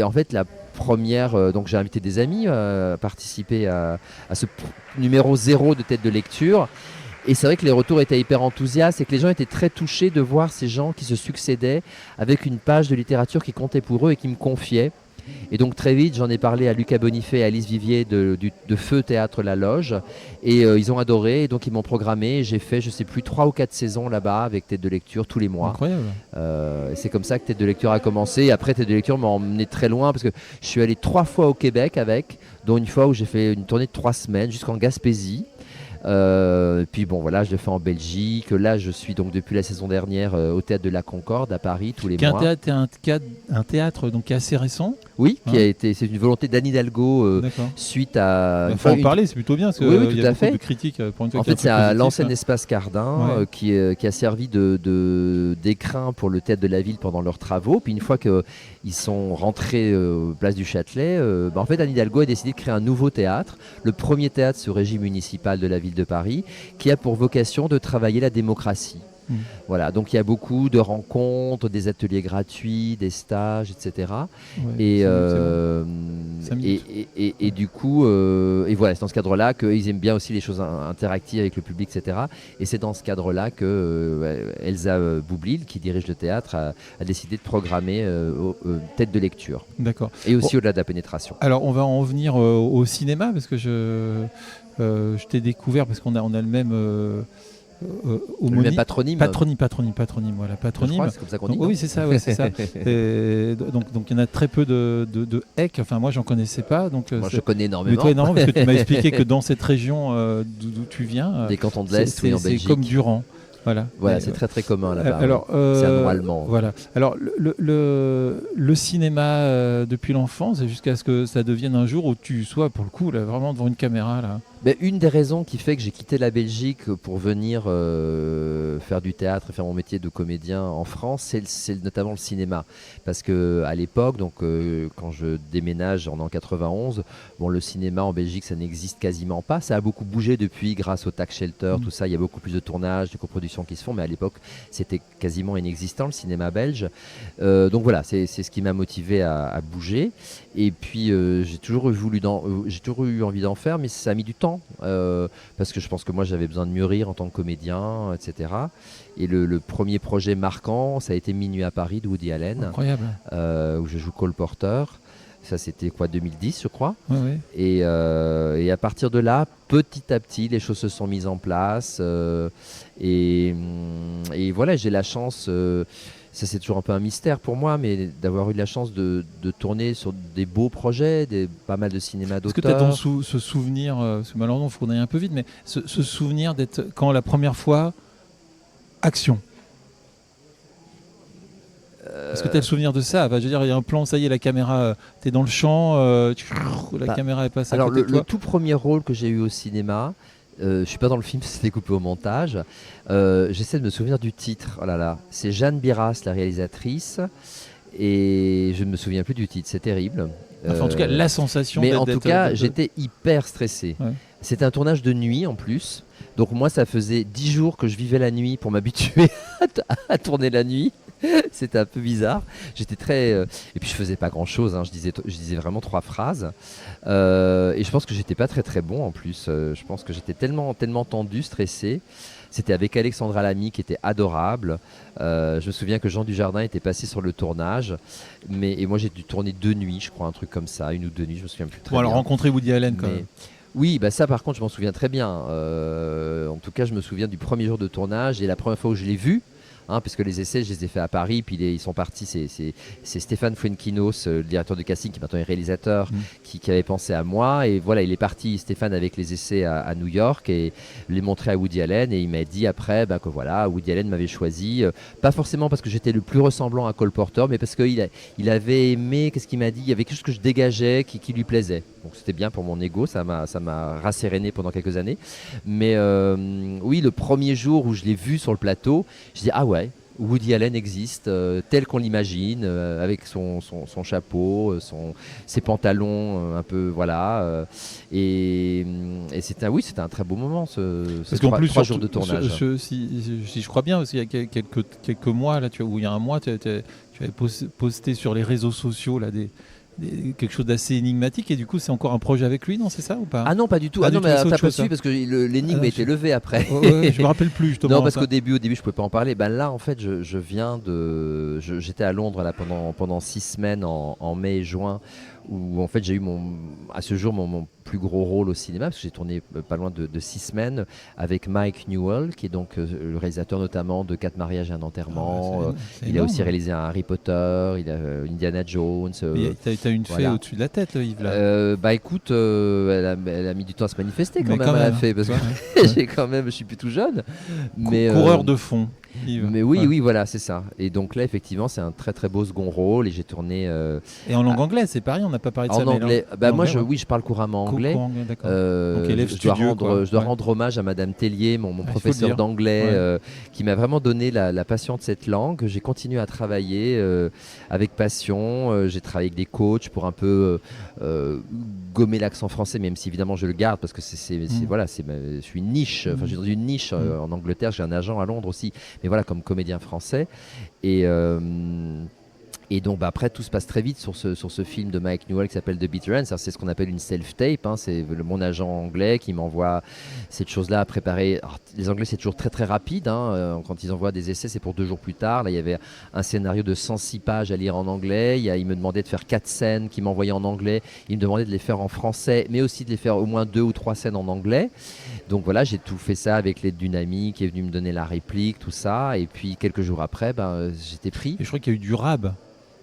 en fait, la première, donc j'ai invité des amis à participer à ce numéro 0 de Tête de lecture. Et c'est vrai que les retours étaient hyper enthousiastes et que les gens étaient très touchés de voir ces gens qui se succédaient avec une page de littérature qui comptait pour eux et qui me confiaient. Et donc très vite, j'en ai parlé à Lucas Bonifay et à Alice Vivier de Feu Théâtre La Loge. Et ils ont adoré, et donc ils m'ont programmé. Et j'ai fait, je sais plus, 3 ou 4 saisons là-bas avec Tête de lecture tous les mois. Incroyable. Et c'est comme ça que Tête de lecture a commencé. Et après, Tête de lecture m'a emmené très loin parce que je suis allé 3 fois au Québec avec, dont une fois où j'ai fait une tournée de 3 semaines jusqu'en Gaspésie. Puis bon voilà, je le fais en Belgique. Là, je suis donc depuis la saison dernière au Théâtre de la Concorde à Paris tous les mois. Un théâtre donc qui est assez récent. Oui, c'est une volonté d'Anne Hidalgo suite à. Il faut en parler, c'est plutôt bien parce qu'il oui, y a beaucoup de critiques. En fait, c'est à l'ancien espace Cardin qui a servi d'écrin pour le Théâtre de la Ville pendant leurs travaux. Puis une fois qu'ils sont rentrés place du Châtelet, en fait, Anne Hidalgo a décidé de créer un nouveau théâtre, le premier théâtre sous régime municipal de la ville de Paris, qui a pour vocation de travailler la démocratie. Voilà, donc il y a beaucoup de rencontres, des ateliers gratuits, des stages, etc. Et du coup, et voilà, c'est dans ce cadre-là qu'ils aiment bien aussi les choses interactives avec le public, etc. Et c'est dans ce cadre-là que Elsa Boublil, qui dirige le théâtre, a décidé de programmer Tête de lecture. D'accord. Et aussi au-delà de la pénétration. Alors, on va en venir au cinéma, parce que je t'ai découvert, parce qu'on a le même... le même patronyme. Patronyme, voilà, patronyme. Je crois, c'est comme ça qu'on dit. Oui, c'est ça, c'est ça. Donc il y en a très peu de Eck. Enfin, moi, j'en connaissais pas. Donc, moi, je connais énormément. Mais toi, énormément, parce que tu m'as expliqué que dans cette région d'où tu viens, des cantons de l'Est, en Belgique, c'est comme Durand. Voilà, c'est très très commun là-bas. Alors, c'est un nom allemand. Voilà. Alors, le cinéma depuis l'enfance, jusqu'à ce que ça devienne un jour où tu sois, pour le coup, là, vraiment devant une caméra, là. Une des raisons qui fait que j'ai quitté la Belgique pour venir faire du théâtre et faire mon métier de comédien en France, c'est notamment le cinéma. Parce qu'à l'époque, donc, quand je déménage en 91, le cinéma en Belgique, ça n'existe quasiment pas. Ça a beaucoup bougé depuis grâce au tax shelter, tout ça. Il y a beaucoup plus de tournages, de coproductions qui se font, mais à l'époque, c'était quasiment inexistant, le cinéma belge. Donc voilà, c'est ce qui m'a motivé à bouger. Et puis, j'ai toujours eu envie d'en faire, mais ça a mis du temps. Parce que je pense que moi j'avais besoin de mûrir en tant que comédien, etc. Et le premier projet marquant, ça a été Minuit à Paris de Woody Allen. Incroyable. Où je joue Cole Porter. Ça c'était 2010 je crois. Ouais. Et à partir de là, petit à petit, les choses se sont mises en place. Et voilà, j'ai la chance... ça c'est toujours un peu un mystère pour moi, mais d'avoir eu la chance de tourner sur des beaux projets, pas mal de cinéma d'auteur. Est-ce que tu as donc ce souvenir, malheureusement il faut qu'on aille un peu vite, mais ce souvenir d'être, quand la première fois, action. Est-ce que tu as le souvenir de ça? Je veux dire, il y a un plan, ça y est, la caméra, tu es dans le champ, la caméra est passée à côté de toi. Le tout premier rôle que j'ai eu au cinéma, je suis pas dans le film, c'est coupé au montage. J'essaie de me souvenir du titre. Oh là là, c'est Jeanne Biras, la réalisatrice, et je ne me souviens plus du titre. C'est terrible. En tout cas, la sensation. Mais en tout cas, j'étais hyper stressé. Ouais. C'était un tournage de nuit en plus. Donc moi, ça faisait 10 jours que je vivais la nuit pour m'habituer à tourner la nuit. C'était un peu bizarre. J'étais très... Et puis je faisais pas grand-chose. Je disais vraiment 3 phrases. Et je pense que j'étais pas très très bon en plus. Je pense que j'étais tellement tendu, stressé. C'était avec Alexandra Lamy qui était adorable. Je me souviens que Jean Dujardin était passé sur le tournage. Et moi j'ai dû tourner 2 nuits, je crois, un truc comme ça. 1 ou 2 nuits, je me souviens plus très bien. Alors rencontrer Woody Allen quand même. Oui, ça par contre je m'en souviens très bien. En tout cas je me souviens du premier jour de tournage et la première fois où je l'ai vu. Puisque les essais, je les ai faits à Paris, puis ils sont partis. C'est Stéphane Fuenquinos, le directeur de casting, qui maintenant est réalisateur, qui avait pensé à moi. Et voilà, il est parti, Stéphane, avec les essais à New York et les montrer à Woody Allen. Et il m'a dit après que voilà, Woody Allen m'avait choisi, pas forcément parce que j'étais le plus ressemblant à Cole Porter, mais parce qu'il avait aimé, qu'est-ce qu'il m'a dit, il y avait quelque chose que je dégageais qui lui plaisait. Donc c'était bien pour mon ego, ça m'a rasséréné pendant quelques années. Mais oui, le premier jour où je l'ai vu sur le plateau, je dis ah ouais, Woody Allen existe tel qu'on l'imagine, avec son chapeau, ses pantalons un peu voilà. Et c'était un très beau moment ces trois jours de tournage. Si je crois bien, parce qu'il y a quelques mois là, il y a un mois, tu avais posté sur les réseaux sociaux là quelque chose d'assez énigmatique, et du coup c'est encore un projet avec lui, non, c'est ça ou pas? Ah non, pas du tout. Non, mais t'as pas ça. su parce que l'énigme a été levée après. Je me rappelle plus justement. Non, parce qu'au début je pouvais pas en parler. Là en fait j'étais à Londres là pendant 6 semaines en mai et juin, où en fait j'ai eu à ce jour mon plus gros rôle au cinéma, parce que j'ai tourné pas loin de 6 semaines avec Mike Newell, qui est donc le réalisateur notamment de 4 mariages et un enterrement. Il a aussi réalisé un Harry Potter, il a Indiana Jones. T'as une fée au-dessus de la tête, Yves là. Écoute, elle a mis du temps à se manifester quand même, elle a fait, parce que je suis plus tout jeune. Coureur de fond. Mais oui, voilà, c'est ça. Et donc là, effectivement, c'est un très très beau second rôle, et j'ai tourné. Et en langue anglaise, c'est pareil, on n'a pas parlé de ça. En anglais, je parle couramment anglais. Je dois rendre hommage à Madame Tellier, mon professeur d'anglais, qui m'a vraiment donné la passion de cette langue. J'ai continué à travailler avec passion. J'ai travaillé avec des coachs pour un peu gommer l'accent français, même si évidemment je le garde, parce que je suis une niche. Enfin, je suis dans une niche en Angleterre. J'ai un agent à Londres aussi, mais voilà, comme comédien français. Et donc après tout se passe très vite sur ce film de Mike Newell qui s'appelle The Bitter End. C'est ce qu'on appelle une self-tape, c'est mon agent anglais qui m'envoie cette chose-là à préparer. Alors, les Anglais, c'est toujours très très rapide, quand ils envoient des essais, c'est pour 2 jours plus tard. Là il y avait un scénario de 106 pages à lire en anglais, il me demandait de faire 4 scènes qu'il m'envoyait en anglais, il me demandait de les faire en français, mais aussi de les faire au moins 2 ou 3 scènes en anglais. Donc voilà, j'ai tout fait ça avec l'aide d'une amie qui est venue me donner la réplique, tout ça, et puis quelques jours après, j'étais pris. Et je crois qu'il y a eu du rab.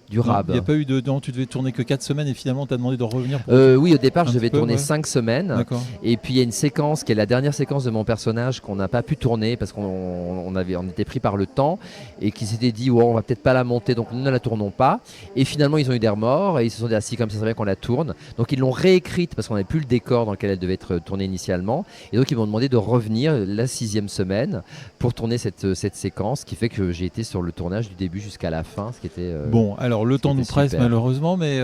Du rab. Il n'y a pas eu tu devais tourner que 4 semaines, et finalement on t'a demandé de revenir oui, au départ je devais tourner 5 semaines. D'accord. Et puis il y a une séquence qui est la dernière séquence de mon personnage qu'on n'a pas pu tourner parce qu'on était pris par le temps, et qui s'était dit on va peut-être pas la monter, donc nous ne la tournons pas. Et finalement ils ont eu des remords et ils se sont dit si comme ça c'est vrai qu'on la tourne. Donc ils l'ont réécrite parce qu'on n'avait plus le décor dans lequel elle devait être tournée initialement, et donc ils m'ont demandé de revenir la 6e semaine pour tourner cette séquence, qui fait que j'ai été sur le tournage du début jusqu'à la fin, ce qui était bon, alors le temps nous presse super. Malheureusement, mais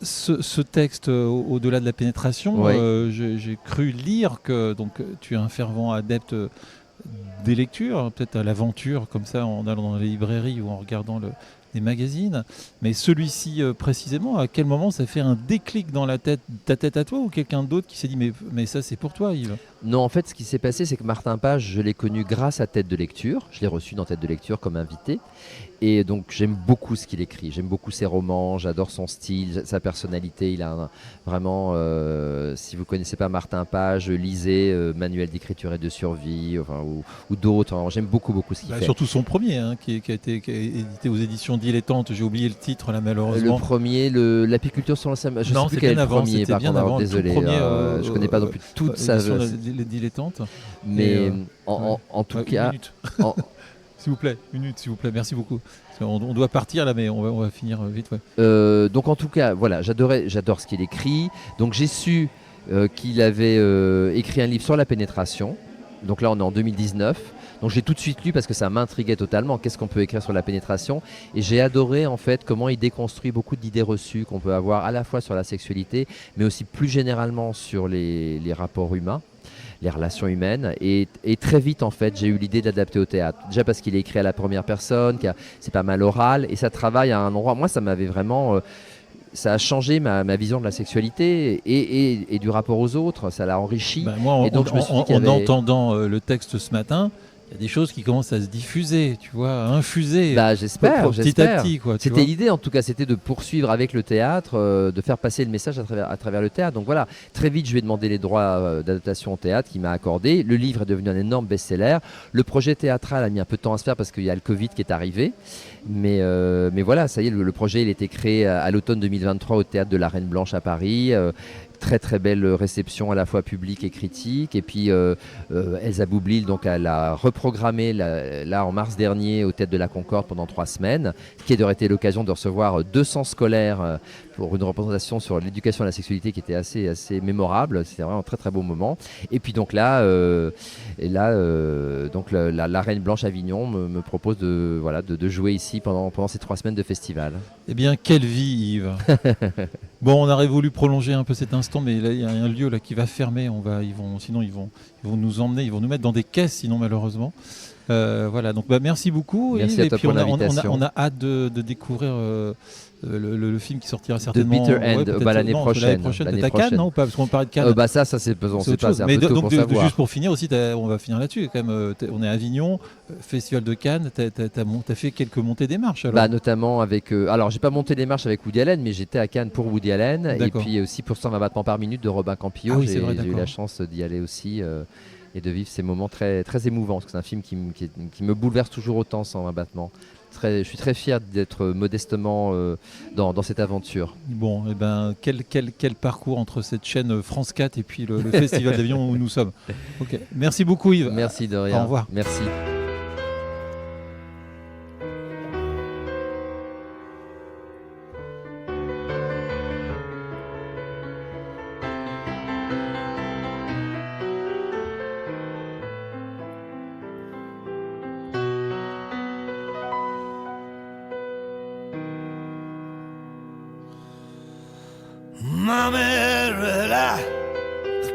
ce texte, au-delà de la pénétration, j'ai cru lire que donc tu es un fervent adepte des lectures, peut-être à l'aventure comme ça, en allant dans les librairies ou en regardant des magazines, mais celui-ci précisément, à quel moment ça fait un déclic dans ta tête à toi, ou quelqu'un d'autre qui s'est dit mais ça c'est pour toi, Yves? Non, en fait ce qui s'est passé, c'est que Martin Page, je l'ai connu grâce à Tête de lecture, je l'ai reçu dans Tête de lecture comme invité, et donc j'aime beaucoup ce qu'il écrit, j'aime beaucoup ses romans, j'adore son style, sa personnalité. Il a vraiment, si vous ne connaissez pas Martin Page, lisez Manuel d'écriture et de survie, ou d'autres. J'aime beaucoup ce qu'il fait. Surtout son premier, qui a été édité aux éditions Dilettantes, j'ai oublié le titre là malheureusement. Le premier, l'apiculture sur l'océan, je ne sais plus quel est le premier, par contre, désolé, je ne connais pas non plus toute sa... Les Dilettantes. Mais en tout cas... S'il vous plaît, merci beaucoup. On doit partir là, mais on va finir vite. Ouais. Donc en tout cas, voilà, j'adore ce qu'il écrit. Donc j'ai su qu'il avait écrit un livre sur la pénétration. Donc là, on est en 2019. Donc j'ai tout de suite lu parce que ça m'intriguait totalement. Qu'est-ce qu'on peut écrire sur la pénétration? Et j'ai adoré en fait comment il déconstruit beaucoup d'idées reçues qu'on peut avoir à la fois sur la sexualité, mais aussi plus généralement sur les rapports humains, les relations humaines. Et très vite en fait j'ai eu l'idée de l'adapter au théâtre, déjà parce qu'il est écrit à la première personne, c'est pas mal oral, et ça travaille à un endroit, moi ça m'avait vraiment ça a changé ma vision de la sexualité et du rapport aux autres, ça l'a enrichi. Moi, et donc je me suis dit en entendant le texte ce matin, il y a des choses qui commencent à se diffuser, tu vois, à infuser. J'espère. Petit à petit, quoi. C'était l'idée, en tout cas, c'était de poursuivre avec le théâtre, de faire passer le message à travers le théâtre. Donc voilà, très vite, je lui ai demandé les droits d'adaptation au théâtre qu'il m'a accordé. Le livre est devenu un énorme best-seller. Le projet théâtral a mis un peu de temps à se faire parce qu'il y a le Covid qui est arrivé. Mais voilà, ça y est, le projet il a été créé à l'automne 2023 au théâtre de la Reine Blanche à Paris. Très très belle réception à la fois publique et critique. Et puis Elsa Boublil, donc elle a reprogrammé là en mars dernier au Théâtre de la Concorde pendant 3 semaines, ce qui aurait été l'occasion de recevoir 200 scolaires pour une représentation sur l'éducation à la sexualité qui était assez mémorable. C'était vraiment un très très beau moment. Et puis donc là Et là, donc la Reine Blanche Avignon me propose de jouer ici pendant ces 3 semaines de festival. Eh bien, quelle vie, Yves. Bon, on aurait voulu prolonger un peu cet instant, mais là, il y a un lieu là qui va fermer. Sinon, ils vont nous emmener, ils vont nous mettre dans des caisses, sinon malheureusement. Voilà. Donc, merci beaucoup. Merci Yves. à toi Et puis pour l'invitation. on a hâte de découvrir le film qui sortira certainement. Bitter End, peut-être, l'année prochaine. T'es à Cannes, non, ou pas? Parce qu'on parlait de Cannes. Ça, c'est on C'est sait autre pas, chose. c'est un Mais peu tôt donc, pour savoir. juste pour finir aussi, on va finir là-dessus quand même. On est à Avignon, Festival de Cannes. T'as fait quelques montées des marches alors. Notamment avec. Alors, j'ai pas monté les marches avec Woody Allen, mais j'étais à Cannes pour Woody Allen. Et D'accord. puis aussi pour 120 battements par minute de Robin Campillo. Ah oui, c'est vrai, j'ai eu d'accord. la chance d'y aller aussi et de vivre ces moments très, très émouvants. Parce que c'est un film qui me bouleverse toujours autant, 120 battements. Je suis très fier d'être modestement dans cette aventure. Bon, et ben quel parcours entre cette chaîne France 4 et puis le Festival d'Avignon où nous sommes. Ok. Merci beaucoup Yves. Merci de rien. Au revoir. Merci. Ma mère, elle a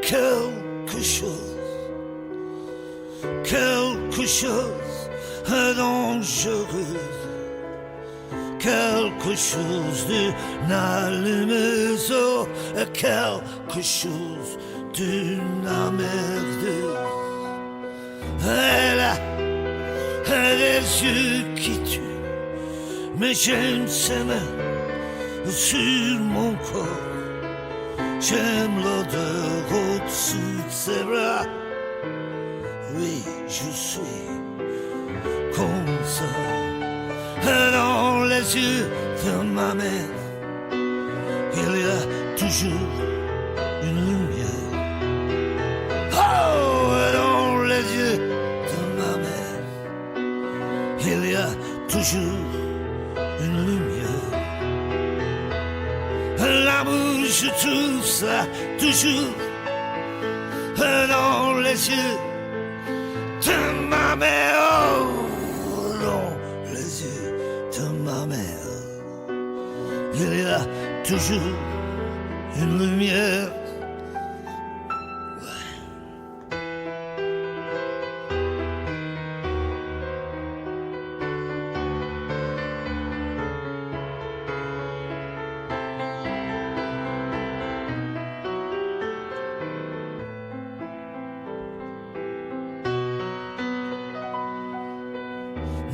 quelque chose de dangereux, quelque chose d'une allumeuse, quelque chose d'une emmerdeuse. Elle a des yeux qui tuent, mais j'aime ses mains sur mon corps. J'aime l'odeur au-dessus de ses bras. Oui, je suis comme ça. Dans les yeux de ma mère, il y a toujours une lumière. Oh, dans les yeux de ma mère, il y a toujours une lumière. L'amour, je trouve ça toujours dans les yeux de ma mère. Oh, dans les yeux de ma mère, il y a toujours une lumière.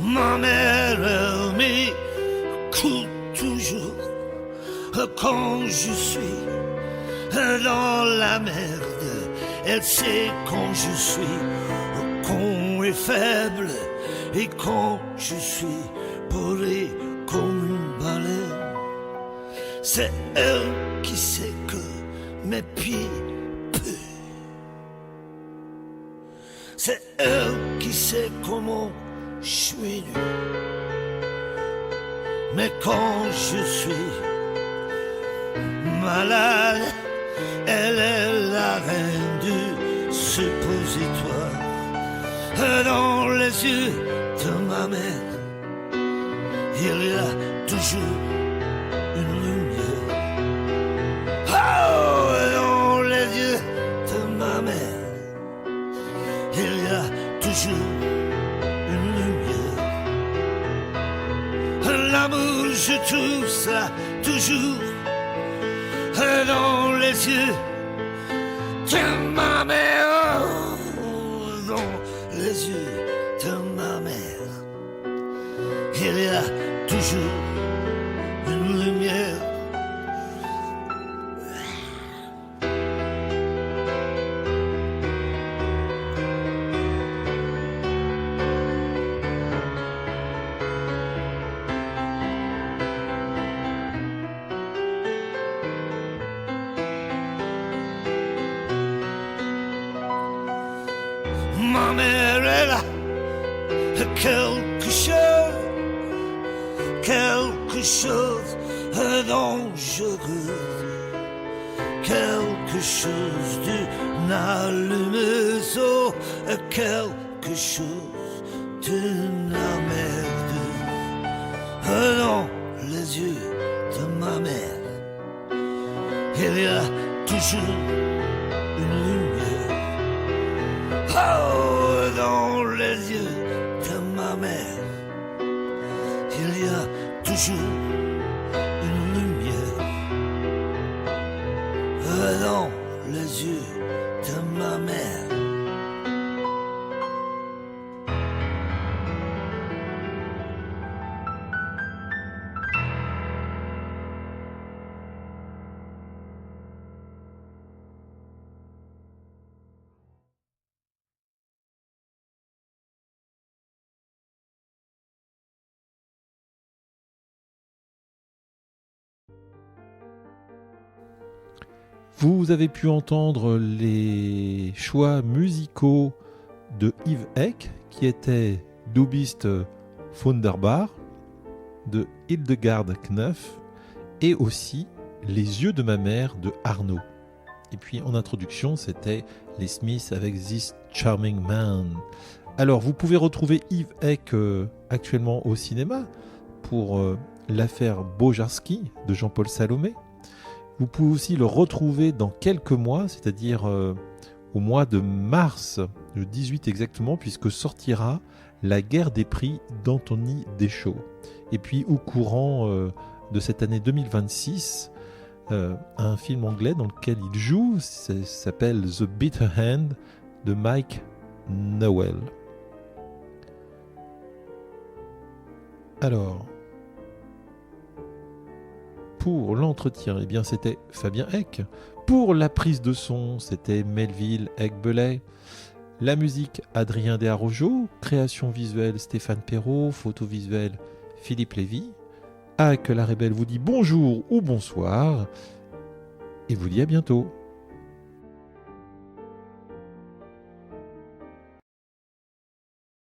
Ma mère, elle m'écoute toujours quand je suis dans la merde. Elle sait quand je suis con et faible, et quand je suis pourri comme une baleine. C'est elle qui sait que mes pieds puent. C'est elle qui sait comment je suis nu. Mais quand je suis malade, elle est la reine du suppositoire. Dans les yeux de ma mère, il y a toujours une lumière. Oh, dans les yeux de ma mère, il y a toujours une lumière. L'amour, je trouve ça toujours dans les yeux de ma mère. Oh, dans les yeux de ma mère, il y a toujours une lumière. Ma mère, elle a quelque chose de dangereux, quelque chose d'une allumeuse, quelque chose d'une merde. Dans les yeux de ma mère, il y a toujours une lumière. Oh, dans les yeux de ma mère, il y a toujours une lumière. Dans les yeux de ma mère. Vous avez pu entendre les choix musicaux de Yves Ek, qui étaient Du bist wunderbar de Hildegard Knef, et aussi Les yeux de ma mère de Arnaud. Et puis en introduction, c'était les Smiths avec This Charming Man. Alors, vous pouvez retrouver Yves Ek actuellement au cinéma pour l'affaire Bojarski de Jean-Paul Salomé. Vous pouvez aussi le retrouver dans quelques mois, c'est-à-dire au mois de mars, le 18 exactement, puisque sortira La guerre des prix d'Anthony Deschaux. Et puis au courant de cette année 2026, un film anglais dans lequel il joue, ça s'appelle The Bitter Hand de Mike Nowell. Alors, pour l'entretien, eh bien, c'était Fabien Eck. Pour la prise de son, c'était Melville Eck-Belay. La musique, Adrien Desarrojo. Création visuelle, Stéphane Perrault. Photo visuelle, Philippe Lévy. Hack la Rebelle vous dit bonjour ou bonsoir et vous dit à bientôt.